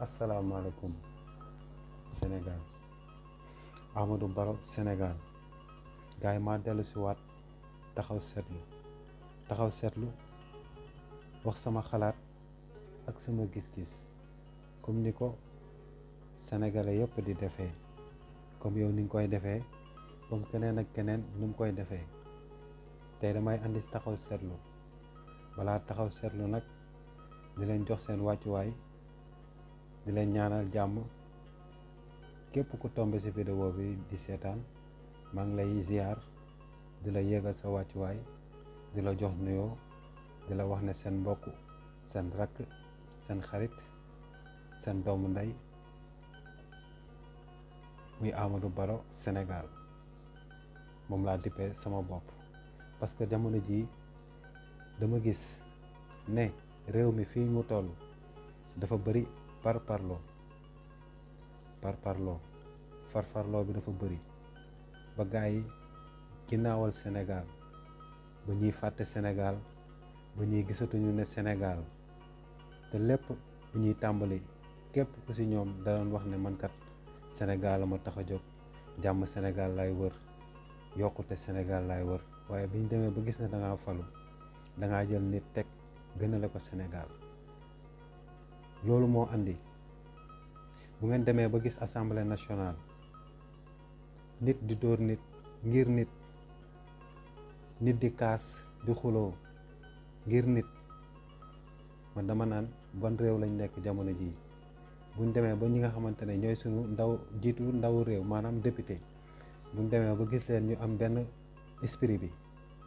asalaamaaleykum Sénégal Amadou Barrow Sénégal gars yi maa dellu si waat taxaw seetlu wax sama xalaat ak sama gis-gis comme ni ko sénégalais yëpp di defee comme yow ni nga koy defee comme keneen ak keneen nu mu koy defee tey damay andi taxaw seetlu balaa taxaw seetlu nag di leen jox seen wàccuwaay di leen ñaanal jàmm képp ku tombe ci vidéo bi di seetaan maa ngi lay ziar di la yéegal sa wàccuwaay di la jox nuyoo di la wax ne seen mbokk seen rakk seen xarit seen doomu ndey muy Amadou Barrow Sénégal moom laa dippee sama bopp parce que jamono jii dama gis ne réew mi fii mu toll dafa bëri farfarloo bi dafa bëri ba gaa yi ginnaawal Sénégal ba ñuy fàtte Sénégal ba ñuy gisatuñu ne Sénégal te lépp bu ñuy tàmbali képp ku ci ñoom danoon wax ne man kat Sénégal la ma tax a jóg jàmm Sénégal lay wër yokkute Sénégal lay wër waaye bi ñu demee ba gis ne dangaa falu dangaa jël nit teg gënale ko Sénégal loolu moo andi bu ngeen demee ba gis assemblée nationale nit di dóor nit ngir nit di kaas di xuloo ngir nit man dama naan ban réew lañ nekk jamono jii buñ demee ba ñi nga xamante ne ñooy sunu jiitu ndaw réew maanaam député buñ demee ba gis leen ñu am benn esprit bi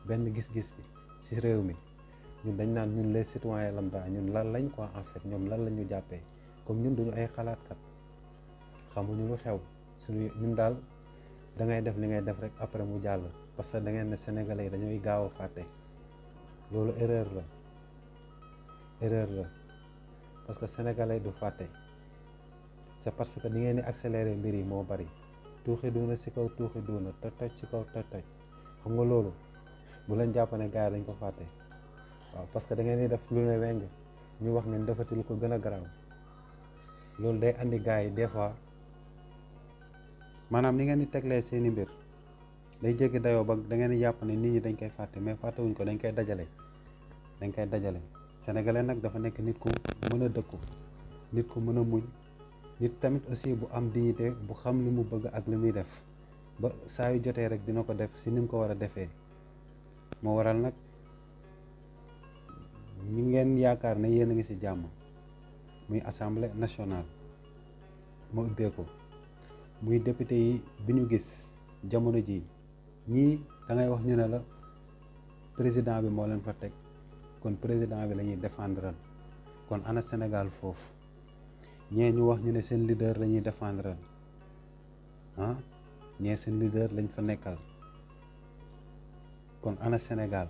benn gis-gis bi ci réew mi ñun dañ naan ñun les citoyens lambda ñun lan lañ quoi en fait ñoom lan la ñu jàppee comme ñun duñu ay xalaatkat xamuñu lu xew suñu ñun daal da ngay def li ngay def rek après mu jàll parce que da ngeen ne sénégalais yi dañooy gaaw a fàtte loolu erreur la parce que sénégalais du fàtte c'est parce que ni ngeen di accélérer mbir yi moo bari tuuxi duuna ci kaw tuuxi duuna toj ci kaw toj xam nga loolu bu leen jàpp ne gars yi dañ ko fàtte waaw parce que da ngeen di def lu ne weng ñu wax ngeen defati lu ko gën a garaaw loolu day andi gars yi des fois maanaam ni ngeen di teglee seeni mbir day jéggi dayoo ba da ngeen di jàpp ne nit ñi dañ koy fàtte mais fàttewuñ ko dañ koy dajale sénégalais nag dafa nekk nit ku mën a dëkku nit ku mën a muñ nit tamit aussi bu am dignité bu xam li mu bëgg ak li muy def ba saa yu jotee rek dina ko def si ni mu ko war a defee moo waral nag ñi ngeen yaakaar ne yéen a ngi ci jàmm muy assemblée nationale moo ubbeeku muy député yi bi ñu gis jamono ji ñii da ngay wax ñu ne la président bi moo leen fa teg kon président bi la ñuy défendre kon ana Sénégal foofu ñee ñu wax ñu ne seen leader la ñuy défendre ñee seen leader lañ fa nekkal kon ana Sénégal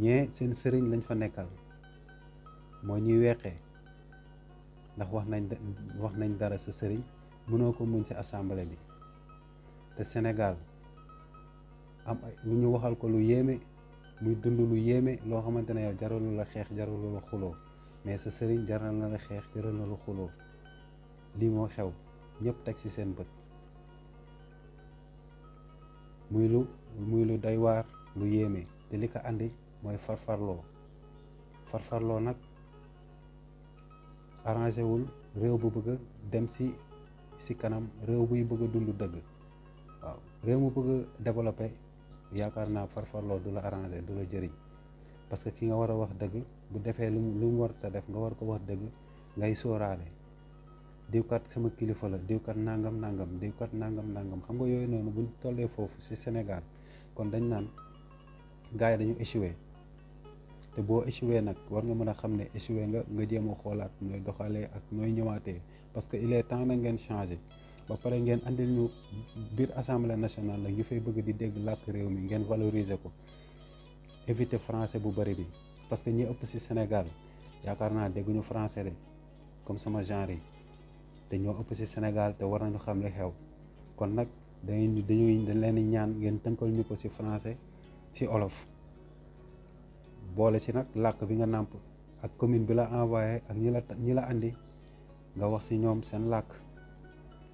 ñee seen sëriñ lañ fa nekkal moo ñuy weexee ndax wax nañ dara sa sëriñ mënoo ko muñ ci assemblée bi te Sénégal am ay ñu waxal ko lu yéeme muy dund lu yéeme loo xamante ne yow jaralu la xeex jaralu la xuloo mais sa sëriñ jaral na la xeex jaral na la xuloo lii moo xew ñëpp teg ci seen bët muy lu doy waar lu yéeme te li ko andi mooy farfarloo nag arrangé wul réew bu bëgg a dem ci kanam réew buy bëgg a dund dëgg waaw réew mu bëgg a développé yaakaar naa farfarloo du la arrangé du la jëriñ parce que ki nga war a wax dëgg bu defee lu mu war a def nga war ko wax dëgg ngay sóoraale diwkat sama kilifa la diwkat nangam diwkat nangam xam nga yooyu noonu buñ tollee foofu ci Sénégal kon dañ naan gars yi dañu échoué te boo échoué nag war nga mën a xam ne échoué nga jéem a xoolaat nooy doxalee ak nooy ñëwaatee parce que il est temps na ngeen changé ba pare ngeen andil ñu biir assemblée nationale la ñu fay bëgg di dégg làkk réew mi ngeen valoriser ko éviter français bu bari bi parce que ñi ëpp ci Sénégal yaakaar naa dégguñu français de comme sama genre yi te ñoo ëpp ci Sénégal te war nañu xam li xew kon nag dañ leen di ñaan ngeen tënkal ñu ko ci français ci olof boole ci nag làkk bi nga nàmp ak commune bi la envoyé ak ñi la andi nga wax ci ñoom seen làkk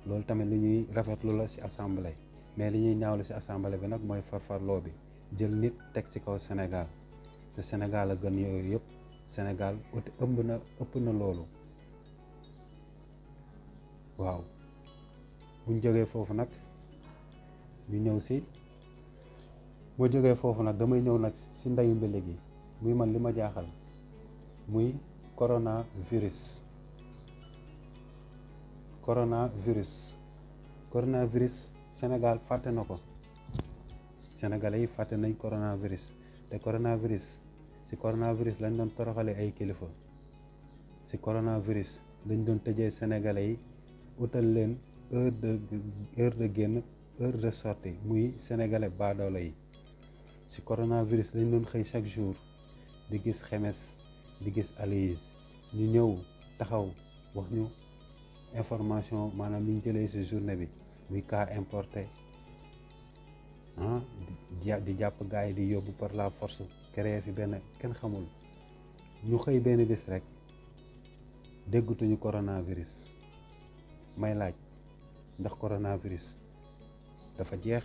loolu tamit lu ñuy rafetlu la ci assemblée mais li ñuy ñaawlu ci assemblée bi nag mooy farfarloo bi jël nit teg ci kaw Sénégal te Sénégal a gën yooyu yëpp Sénégal ëpp na loolu waaw buñ jógee foofu nag ñu ñëw ci boo jógee foofu nag damay ñëw nag ci ndeyu mbili gi muy man li ma jaaxal muy coronavirus Sénégal fàtte na ko sénégalais yi fàtte nañ coronavirus te ci coronavirus lañ doon toroxale ay kilifa ci coronavirus lañ doon tëjee sénégalais yi utal leen heure de génn heure de sortie muy sénégalais baadoolo yi ci coronavirus lañ doon xëy chaque jour di gis xemes di gis Aloyse ñu ñëw taxaw wax ñu information maanaam li ñu jëlee ci journée bi muy cas importé di jàpp gars yi di yóbbu par la force créé fi benn kenn xamul ñu xëy benn bis rek déggatuñu coronavirus may laaj ndax coronavirus dafa jeex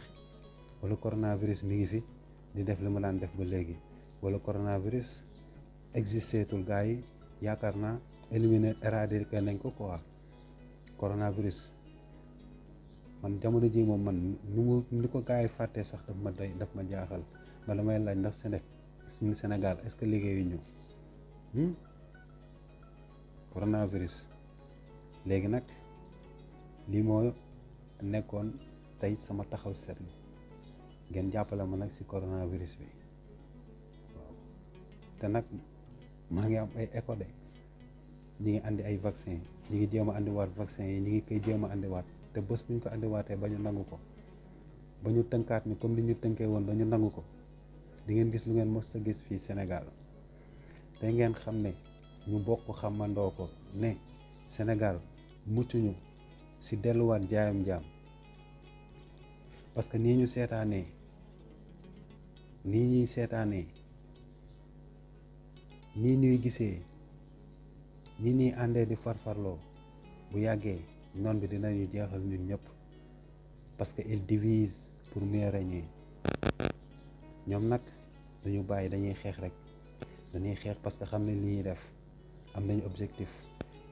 wala coronavirus mi ngi fi di def li mu daan def ba léegi wala coronavirus existeetul gars yi yaakaar naa éliminer éradiquer nañ ko quoi coronavirus man jamono ji moom man ni ko gars yi fàttee sax daf ma jaaxal ma damay laaj ndax Sénégal est-ce que liggéeyuñu coronavirus léegi nag lii moo nekkoon tey sama taxaw seetlu ngeen jàppale ma nag ci coronavirus bi waaw te nag maa ngi am ay écho de ñi ngi andi ay vaccin ñi ngi jéem a andiwaat vaccin yi ñi ngi koy jéem a andiwaat te bés bu ñu ko andiwaatee ba ñu nangu ko ba ñu tënkaat ni comme li ñu tënkee woon ba ñu nangu ko di ngeen gis lu ngeen mës a gis fii Sénégal te ngeen xam ne ñu bokk xamandoo ko ne Sénégal muccuñu ci delluwaat jaayam jaam parce que nii ñuy seetaanee nii ñuy gisee nii ñuy àndee di farfarloo bu yàggee noon bi dinañu jeexal ñun ñëpp parce que il divise pour mieux régner ñoom nag duñu bàyyi dañuy xeex rek dañuy xeex parce que xam ne li ñuy def am nañu objectif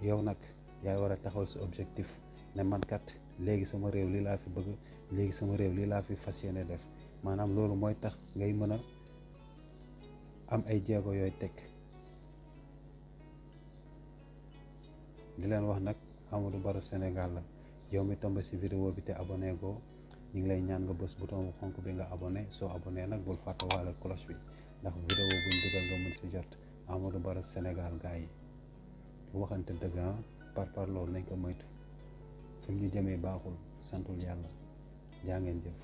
yow nag yaay war a taxawal sa objectif ne man kat léegi sama réew lii laa fi bëgg léegi sama réew lii laa fi fas yéene def maanaam loolu mooy tax ngay mën a am ay jéego yooyu teg di leen wax nag Amadou Barrow Sénégal la yow mi tombe ci vidéo bi te abonné go ñu ngi lay ñaan nga bës bouton bu xonk bi nga abonné soo abonné nag bul fàtte waale cloche bi ndax vidéo buñ dugal nga mën ci jot Amadou Barrow Sénégal gars yi waxante dëgg par loolu nañ ko moytu fi mu ñu jëmee baaxul santul yàlla jaa ngeen jëf